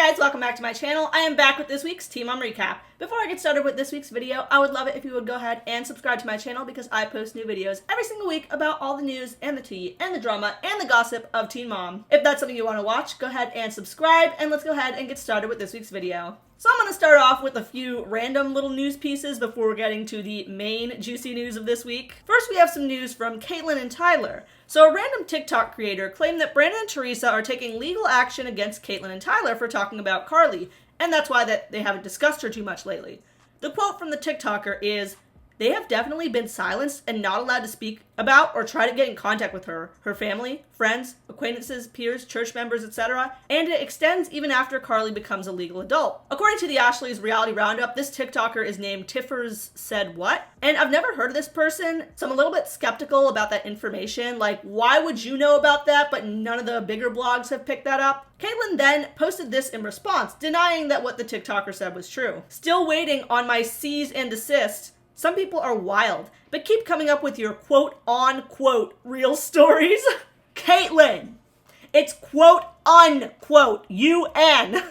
guys, welcome back to my channel. I am back with this week's Teen Mom Recap. Before I get started with this week's video, I would love it if you would go ahead and subscribe to my channel because I post new videos every single week about all the news and the tea and the drama and the gossip of Teen Mom. If that's something you want to watch, go ahead and subscribe, and let's go ahead and get started with this week's video. So I'm going to start off with a few random little news pieces before we're getting to the main juicy news of this week. First, we have some news from Caitlin and Tyler. So a random TikTok creator claimed that Brandon and Teresa are taking legal action against Caitlin and Tyler for talking about Carly, and that's why they haven't discussed her too much lately. The quote from the TikToker is, "They have definitely been silenced and not allowed to speak about or try to get in contact with her family, friends, acquaintances, peers, church members, etc. And it extends even after Carly becomes a legal adult." According to the Ashley's Reality Roundup, this TikToker is named Tiffers Said What? And I've never heard of this person, so I'm a little bit skeptical about that information. Like, why would you know about that, but none of the bigger blogs have picked that up? Caitlin then posted this in response, denying that what the TikToker said was true. "Still waiting on my cease and desist. Some people are wild, but keep coming up with your quote-unquote real stories." Caitlin, it's quote-unquote, UN.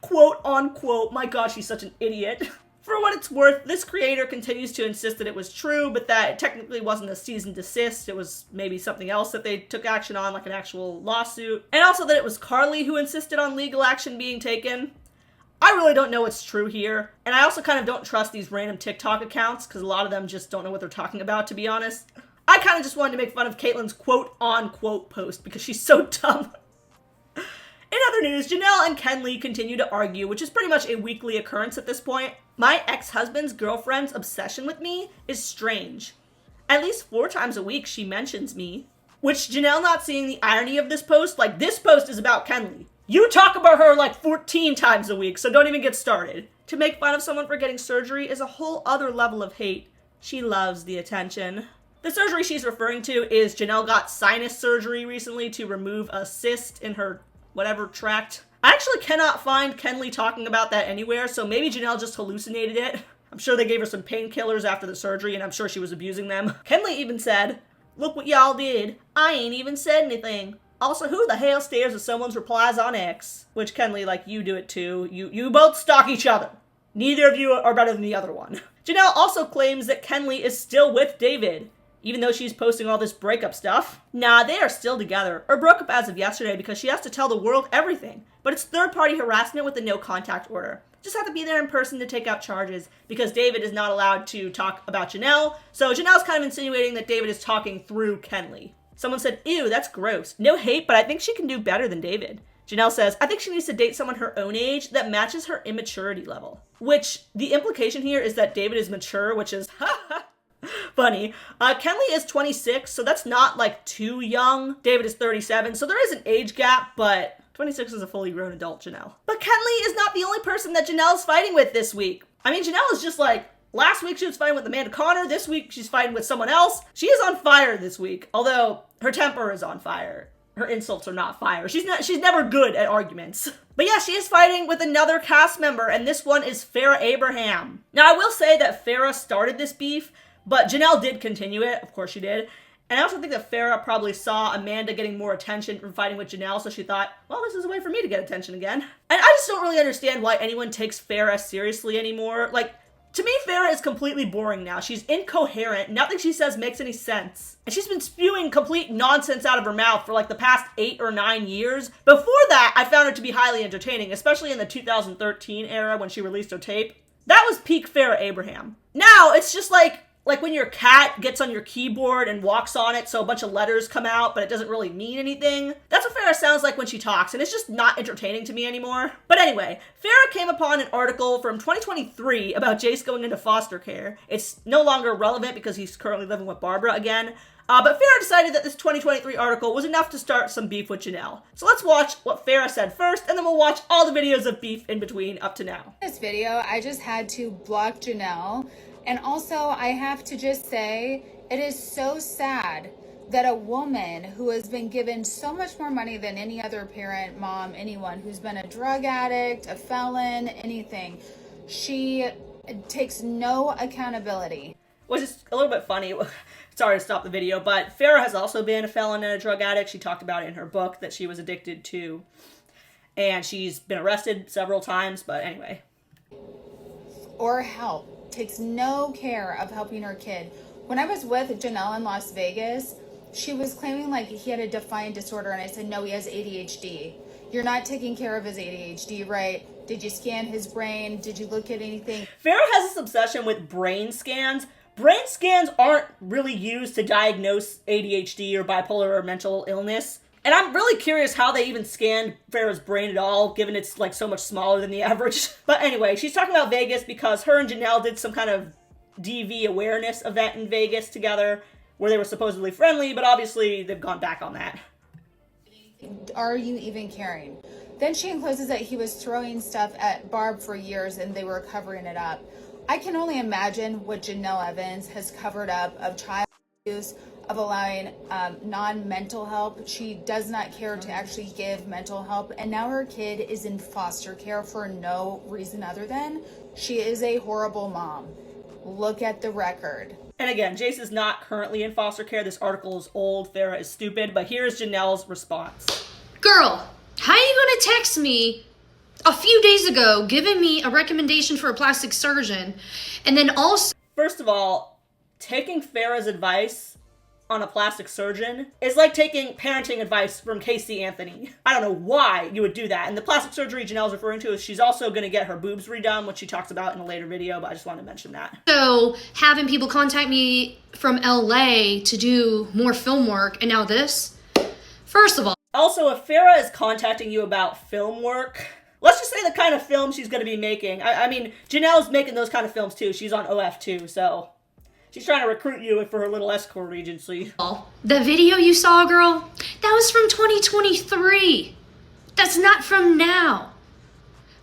Quote-unquote, my gosh, she's such an idiot. For what it's worth, this creator continues to insist that it was true, but that it technically wasn't a cease and desist. It was maybe something else that they took action on, like an actual lawsuit. And also that it was Carly who insisted on legal action being taken. I really don't know what's true here, and I also kind of don't trust these random TikTok accounts, because a lot of them just don't know what they're talking about, to be honest. I kind of just wanted to make fun of Caitlin's quote-unquote post, because she's so dumb. In other news, Jenelle and Kenleigh continue to argue, which is pretty much a weekly occurrence at this point. "My ex-husband's girlfriend's obsession with me is strange. At least 4 times a week she mentions me." Which, Jenelle not seeing the irony of this post, like, this post is about Kenleigh. You talk about her like 14 times a week, so don't even get started. To make fun of someone for getting surgery is a whole other level of hate. She loves the attention. The surgery she's referring to is Jenelle got sinus surgery recently to remove a cyst in her whatever tract. I actually cannot find Kenleigh talking about that anywhere, so maybe Jenelle just hallucinated it. I'm sure they gave her some painkillers after the surgery, and I'm sure she was abusing them. Kenleigh even said, "Look what y'all did. I ain't even said anything. Also, who the hell stares at someone's replies on X?" Which, Kenleigh, like, you do it too. You both stalk each other. Neither of you are better than the other one. Jenelle also claims that Kenleigh is still with David, even though she's posting all this breakup stuff. Nah, they are still together, or broke up as of yesterday because she has to tell the world everything. But it's third-party harassment with a no-contact order. Just have to be there in person to take out charges because David is not allowed to talk about Jenelle. So Janelle's kind of insinuating that David is talking through Kenleigh. Someone said, "Ew, that's gross. No hate, but I think she can do better than David." Jenelle says, "I think she needs to date someone her own age that matches her immaturity level." Which, the implication here is that David is mature, which is funny. Kenleigh is 26, so that's not, like, too young. David is 37, so there is an age gap, but 26 is a fully grown adult Jenelle. But Kenleigh is not the only person that Janelle's fighting with this week. I mean, Jenelle is just like, last week she was fighting with Amanda Connor. This week she's fighting with someone else. She is on fire this week, although her temper is on fire. Her insults are not fire. She's never good at arguments. But yeah, she is fighting with another cast member, and this one is Farrah Abraham. Now, I will say that Farrah started this beef, but Jenelle did continue it. Of course she did. And I also think that Farrah probably saw Amanda getting more attention from fighting with Jenelle, so she thought, well, this is a way for me to get attention again. And I just don't really understand why anyone takes Farrah seriously anymore. Like, to me, Farrah is completely boring now. She's incoherent. Nothing she says makes any sense. And she's been spewing complete nonsense out of her mouth for like the past 8 or 9 years. Before that, I found her to be highly entertaining, especially in the 2013 era when she released her tape. That was peak Farrah Abraham. Now, it's just like when your cat gets on your keyboard and walks on it so a bunch of letters come out, but it doesn't really mean anything. That's what Farrah sounds like when she talks, and it's just not entertaining to me anymore. But anyway, Farrah came upon an article from 2023 about Jace going into foster care. It's no longer relevant because he's currently living with Barbara again. But Farrah decided that this 2023 article was enough to start some beef with Jenelle. So let's watch what Farrah said first, and then we'll watch all the videos of beef in between up to now. This video, I just had to block Jenelle. And also, I have to just say, it is so sad that a woman who has been given so much more money than any other parent, mom, anyone who's been a drug addict, a felon, anything, she takes no accountability. Which is a little bit funny. Sorry to stop the video, but Farrah has also been a felon and a drug addict. She talked about it in her book that she was addicted to and she's been arrested several times, but anyway. Or help. Takes no care of helping her kid. When I was with Jenelle in Las Vegas, she was claiming like he had a defiant disorder, and I said, no, he has ADHD. You're not taking care of his ADHD, right? Did you scan his brain? Did you look at anything? Farrah has this obsession with brain scans. Brain scans aren't really used to diagnose ADHD or bipolar or mental illness. And I'm really curious how they even scanned Farrah's brain at all, given it's like so much smaller than the average. But anyway, she's talking about Vegas because her and Jenelle did some kind of DV awareness event in Vegas together where they were supposedly friendly, but obviously they've gone back on that. Are you even caring? Then she encloses that he was throwing stuff at Barb for years and they were covering it up. I can only imagine what Jenelle Evans has covered up of child abuse, of allowing non-mental help. She does not care to actually give mental help, and now her kid is in foster care for no reason other than she is a horrible mom. Look at the record. And again, Jace is not currently in foster care. This article is old. Farrah is stupid. But here's Jenelle's response. Girl, how are you going to text me a few days ago giving me a recommendation for a plastic surgeon, and then also... First of all, taking Farrah's advice on a plastic surgeon is like taking parenting advice from Casey Anthony. I don't know why you would do that. And the plastic surgery Janelle's referring to is she's also going to get her boobs redone, which she talks about in a later video, but I just wanted to mention that. So having people contact me from LA to do more film work, and now this? First of all... Also, if Farrah is contacting you about film work, let's just say the kind of film she's going to be making. I mean, Janelle's making those kind of films too. She's on OF too, so... She's trying to recruit you for her little escort agency. The video you saw, girl, that was from 2023. That's not from now.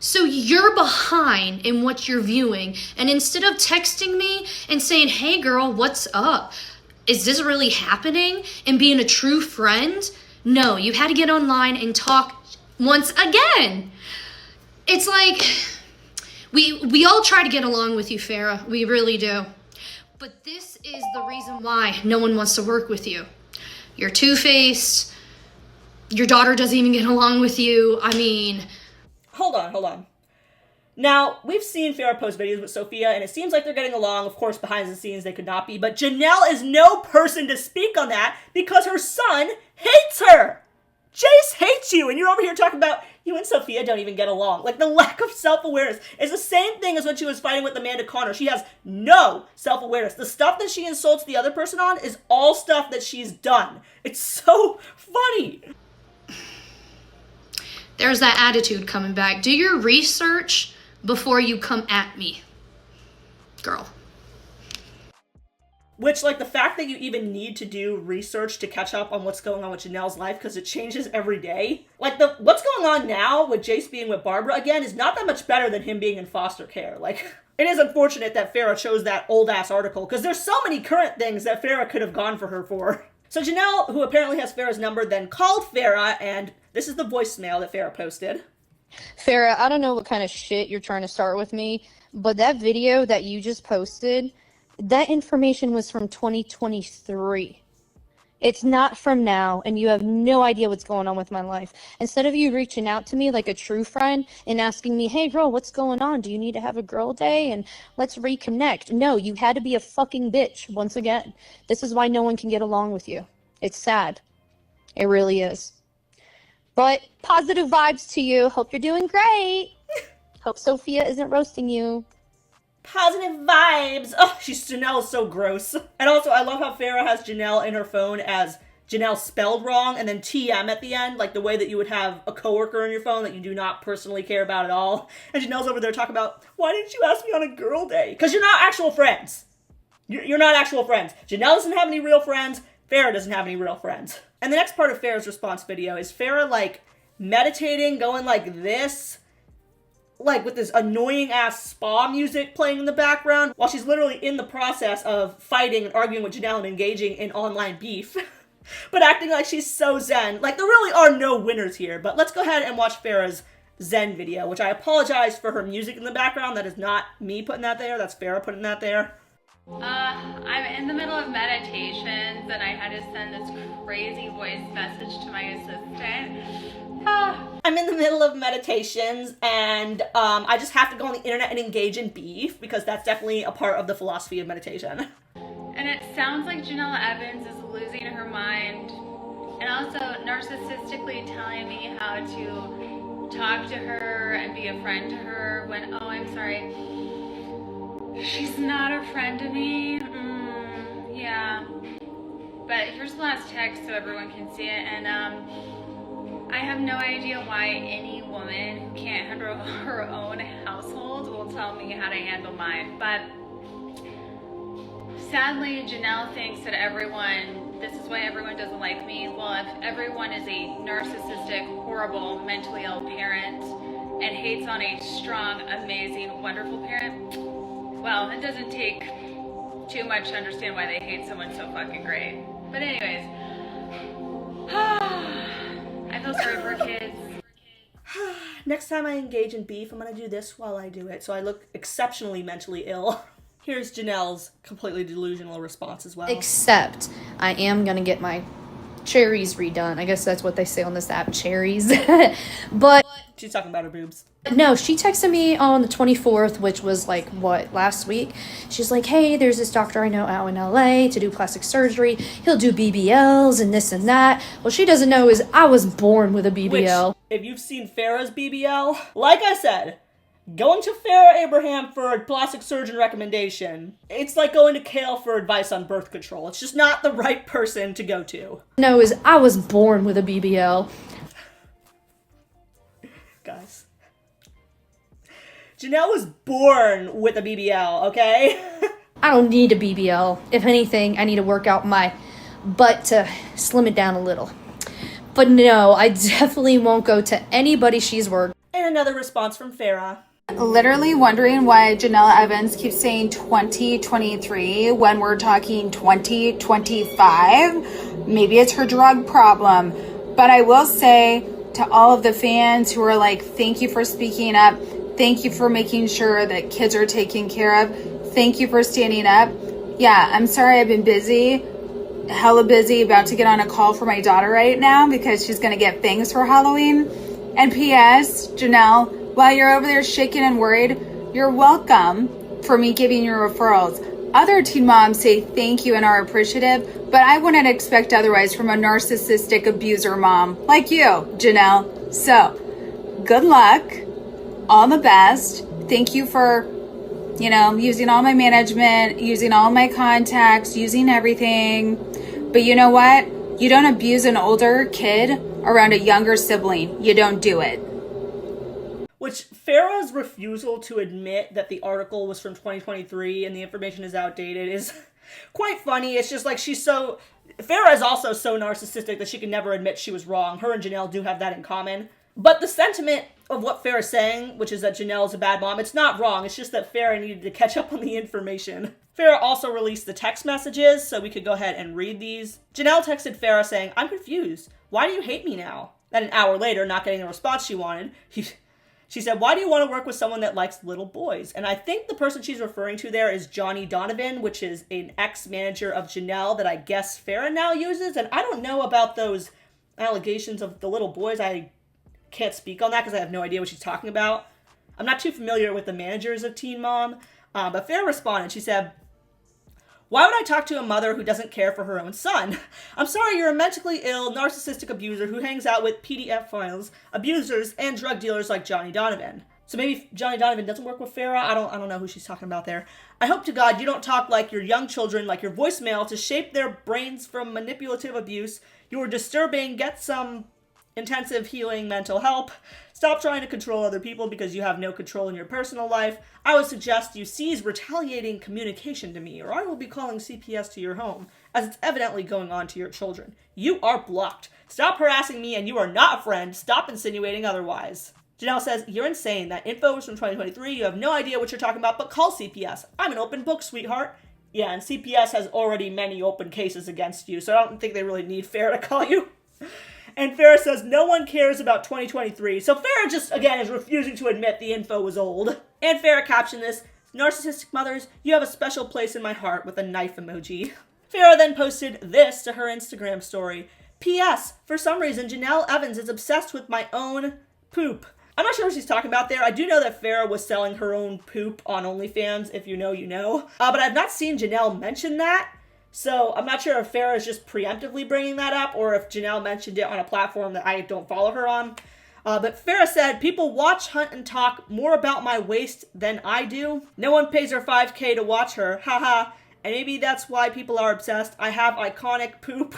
So you're behind in what you're viewing. And instead of texting me and saying, hey girl, what's up? Is this really happening? And being a true friend? No, you had to get online and talk once again. It's like, we all try to get along with you, Farrah. We really do. But this is the reason why no one wants to work with you. You're two-faced. Your daughter doesn't even get along with you. I mean... Hold on. Now, we've seen Farrah post videos with Sophia, and it seems like they're getting along. Of course, behind the scenes, they could not be. But Jenelle is no person to speak on that because her son hates her. Jace hates you, and you're over here talking about you and Sophia don't even get along. Like, the lack of self-awareness is the same thing as when she was fighting with Amanda Connor. She has no self-awareness. The stuff that she insults the other person on is all stuff that she's done. It's so funny. There's that attitude coming back. Do your research before you come at me, girl. Which, like, the fact that you even need to do research to catch up on what's going on with Janelle's life, because it changes every day. Like, what's going on now with Jace being with Barbara, again, is not that much better than him being in foster care. Like, it is unfortunate that Farrah chose that old-ass article, because there's so many current things that Farrah could have gone for her for. So Jenelle, who apparently has Farrah's number, then called Farrah, and this is the voicemail that Farrah posted. Farrah, I don't know what kind of shit you're trying to start with me, but that video that you just posted... that information was from 2023. It's not from now, and you have no idea what's going on with my life. Instead of you reaching out to me like a true friend and asking me, hey girl, what's going on? Do you need to have a girl day? And let's reconnect. No, you had to be a fucking bitch once again. This is why no one can get along with you. It's sad. It really is. But positive vibes to you. Hope you're doing great. Hope Sophia isn't roasting you. Positive vibes. Oh, Janelle's so gross. And also, I love how Farrah has Jenelle in her phone as Jenelle spelled wrong and then TM at the end, like the way that you would have a coworker in your phone that you do not personally care about at all. And Janelle's over there talking about, why didn't you ask me on a girl day? Because you're not actual friends. You're not actual friends. Janelle doesn't have any real friends. Farrah doesn't have any real friends. And the next part of Farrah's response video is Farrah, like, meditating, going like this, like with this annoying ass spa music playing in the background while she's literally in the process of fighting and arguing with Jenelle and engaging in online beef. But acting like she's so zen. Like, there really are no winners here. But let's go ahead and watch Farrah's zen video, which I apologize for her music in the background. That is not me putting that there. That's Farrah putting that there. I'm in the middle of meditations and I had to send this crazy voice message to my assistant. I'm in the middle of meditations and I just have to go on the internet and engage in beef because that's definitely a part of the philosophy of meditation. And it sounds like Jenelle Evans is losing her mind and also narcissistically telling me how to talk to her and be a friend to her when, oh, I'm sorry, she's not a friend to me. Yeah. But here's the last text so everyone can see it. And I have no idea why any woman who can't handle her own household will tell me how to handle mine. But sadly, Jenelle thinks that this is why everyone doesn't like me. Well, if everyone is a narcissistic, horrible, mentally ill parent and hates on a strong, amazing, wonderful parent, well, it doesn't take too much to understand why they hate someone so fucking great. But anyways, I feel sorry for kids. Next time I engage in beef, I'm gonna do this while I do it, so I look exceptionally mentally ill. Here's Janelle's completely delusional response as well. Except I am going to get my cherries redone. I guess that's what they say on this app, cherries. But She's talking about her boobs. no, she texted me on the 24th, which was like, last week? She's like, hey, there's this doctor I know out in LA to do plastic surgery. He'll do BBLs and this and that. What she doesn't know is I was born with a BBL. Which, if you've seen Farrah's BBL, like I said, going to Farrah Abraham for a plastic surgeon recommendation, it's like going to Kale for advice on birth control. It's just not the right person to go to. No, is I was born with a BBL. Guys. Jenelle was born with a BBL, okay? I don't need a BBL. If anything, I need to work out my butt to slim it down a little. But no, I definitely won't go to anybody she's worked. And another response from Farrah. Literally wondering why Jenelle Evans keeps saying 2023 when we're talking 2025. Maybe it's her drug problem. But I will say to all of the fans who are like, thank you for speaking up. Thank you for making sure that kids are taken care of. Thank you for standing up. Yeah, I'm sorry I've been busy. Hella busy, about to get on a call for my daughter right now because she's going to get bangs for Halloween. And P.S., Jenelle, while you're over there shaking and worried, you're welcome for me giving you referrals. Other teen moms say thank you and are appreciative, but I wouldn't expect otherwise from a narcissistic abuser mom like you, Jenelle. So, good luck. All the best. Thank you for, using all my management, using all my contacts, using everything. But you know what? You don't abuse an older kid around a younger sibling. You don't do it. Which Farrah's refusal to admit that the article was from 2023 and the information is outdated is quite funny. It's just like Farrah is also so narcissistic that she can never admit she was wrong. Her and Jenelle do have that in common. But the sentiment of what Farrah's saying, which is that Janelle's a bad mom, it's not wrong. It's just that Farrah needed to catch up on the information. Farrah also released the text messages, so we could go ahead and read these. Jenelle texted Farrah saying, I'm confused. Why do you hate me now? Then an hour later, not getting the response she wanted, she said, why do you want to work with someone that likes little boys? And I think the person she's referring to there is Johnny Donovan, which is an ex-manager of Jenelle that I guess Farrah now uses. And I don't know about those allegations of the little boys. I can't speak on that because I have no idea what she's talking about. I'm not too familiar with the managers of Teen Mom. But Farrah responded. She said, why would I talk to a mother who doesn't care for her own son? I'm sorry, you're a mentally ill, narcissistic abuser who hangs out with PDF files, abusers, and drug dealers like Johnny Donovan. So maybe Johnny Donovan doesn't work with Farrah? I don't know who she's talking about there. I hope to God you don't talk like your young children, like your voicemail, to shape their brains from manipulative abuse. You're disturbing. Get some intensive healing mental help. Stop trying to control other people because you have no control in your personal life. I would suggest you cease retaliating communication to me, or I will be calling CPS to your home, as it's evidently going on to your children. You are blocked. Stop harassing me and you are not a friend. Stop insinuating otherwise. Jenelle says, you're insane. That info is from 2023. You have no idea what you're talking about, but call CPS. I'm an open book, sweetheart. Yeah, and CPS has already many open cases against you, so I don't think they really need Farrah to call you. And Farrah says, no one cares about 2023. So Farrah just, again, is refusing to admit the info was old. And Farrah captioned this, Narcissistic mothers, you have a special place in my heart with a knife emoji. Farrah then posted this to her Instagram story. P.S. For some reason, Jenelle Evans is obsessed with my own poop. I'm not sure what she's talking about there. I do know that Farrah was selling her own poop on OnlyFans. If you know, you know. But I've not seen Jenelle mention that. So I'm not sure if Farrah is just preemptively bringing that up or if Jenelle mentioned it on a platform that I don't follow her on. But Farrah said, people watch, hunt, and talk more about my waist than I do. No one pays her $5K to watch her. Haha. And maybe that's why people are obsessed. I have iconic poop.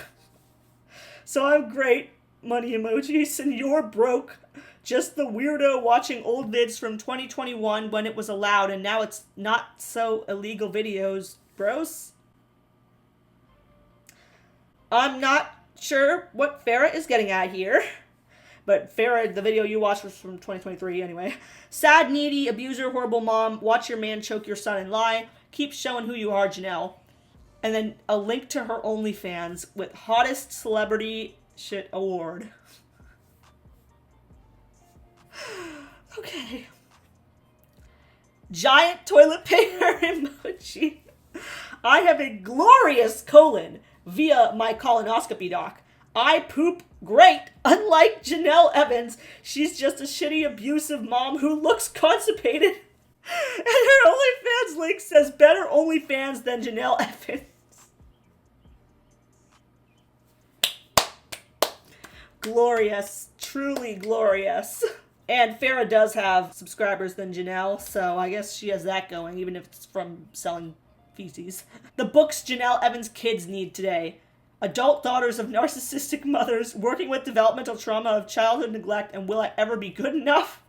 So I'm great, money emojis, and you're broke. Just the weirdo watching old vids from 2021 when it was allowed and now it's not so illegal videos, bros. I'm not sure what Farrah is getting at here. But Farrah, the video you watched was from 2023 anyway. Sad, needy, abuser, horrible mom. Watch your man choke your son and lie. Keep showing who you are, Jenelle. And then a link to her OnlyFans with hottest celebrity shit award. Okay. Giant toilet paper emoji. I have a glorious colon via my colonoscopy doc. I poop great. Unlike Jenelle Evans, she's just a shitty, abusive mom who looks constipated. And her OnlyFans link says better OnlyFans than Jenelle Evans. Glorious. Truly glorious. And Farrah does have subscribers than Jenelle, so I guess she has that going, even if it's from selling feces. The books Jenelle Evans' kids need today. Adult daughters of narcissistic mothers, working with developmental trauma of childhood neglect, and will I ever be good enough?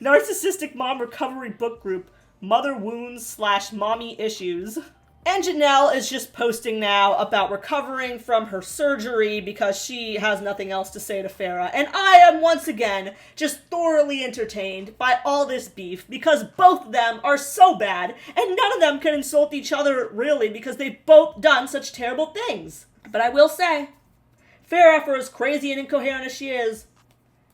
Narcissistic mom recovery book group, mother wounds / mommy issues. And Jenelle is just posting now about recovering from her surgery because she has nothing else to say to Farrah. And I am once again just thoroughly entertained by all this beef because both of them are so bad and none of them can insult each other really because they've both done such terrible things. But I will say, Farrah, for as crazy and incoherent as she is,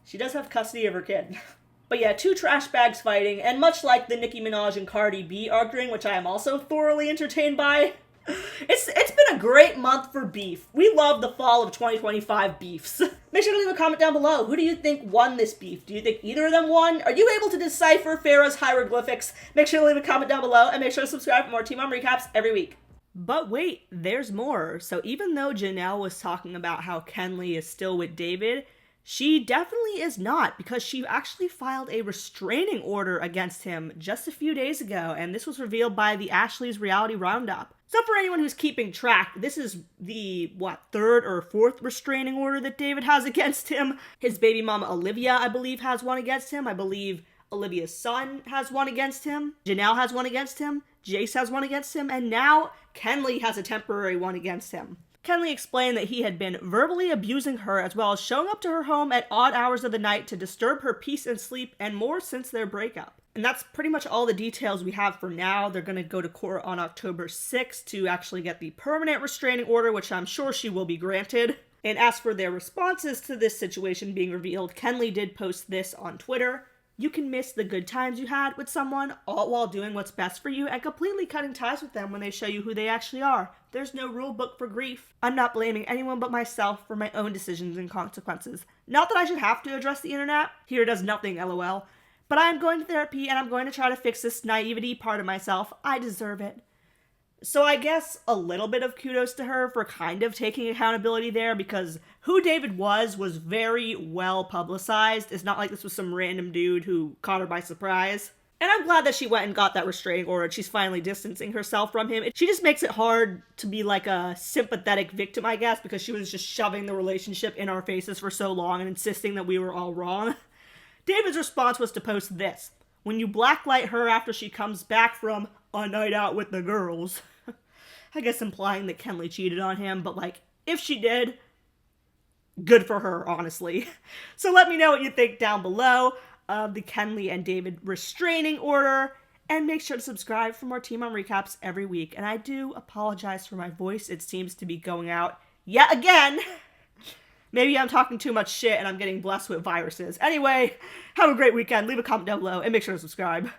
she does have custody of her kid. But yeah, two trash bags fighting, and much like the Nicki Minaj and Cardi B arguing, which I am also thoroughly entertained by, it's been a great month for beef. We love the fall of 2025 beefs. Make sure to leave a comment down below. Who do you think won this beef? Do you think either of them won? Are you able to decipher Farrah's hieroglyphics? Make sure to leave a comment down below, and make sure to subscribe for more Team Mom recaps every week. But wait, there's more. So even though Jenelle was talking about how Kenleigh is still with David, she definitely is not, because she actually filed a restraining order against him just a few days ago, and this was revealed by the Ashley's Reality Roundup. So for anyone who's keeping track, this is the, third or fourth restraining order that David has against him. His baby mama Olivia, I believe, has one against him. I believe Olivia's son has one against him. Jenelle has one against him. Jace has one against him, and now Kenleigh has a temporary one against him. Kenleigh explained that he had been verbally abusing her as well as showing up to her home at odd hours of the night to disturb her peace and sleep and more since their breakup. And that's pretty much all the details we have for now. They're going to go to court on October 6th to actually get the permanent restraining order, which I'm sure she will be granted. And as for their responses to this situation being revealed, Kenleigh did post this on Twitter. You can miss the good times you had with someone, all while doing what's best for you and completely cutting ties with them when they show you who they actually are. There's no rule book for grief. I'm not blaming anyone but myself for my own decisions and consequences. Not that I should have to address the internet. Here does nothing, lol. But I am going to therapy and I'm going to try to fix this naivety part of myself. I deserve it. So I guess a little bit of kudos to her for kind of taking accountability there, because who David was very well publicized. It's not like this was some random dude who caught her by surprise. And I'm glad that she went and got that restraining order. She's finally distancing herself from him. She just makes it hard to be like a sympathetic victim, I guess, because she was just shoving the relationship in our faces for so long and insisting that we were all wrong. David's response was to post this. When you blacklight her after she comes back from a night out with the girls. I guess implying that Kenleigh cheated on him, but if she did, good for her, honestly. So let me know what you think down below of the Kenleigh and David restraining order, and make sure to subscribe for more Team Mom recaps every week. And I do apologize for my voice. It seems to be going out yet again. Maybe I'm talking too much shit and I'm getting blessed with viruses. Anyway, have a great weekend. Leave a comment down below and make sure to subscribe.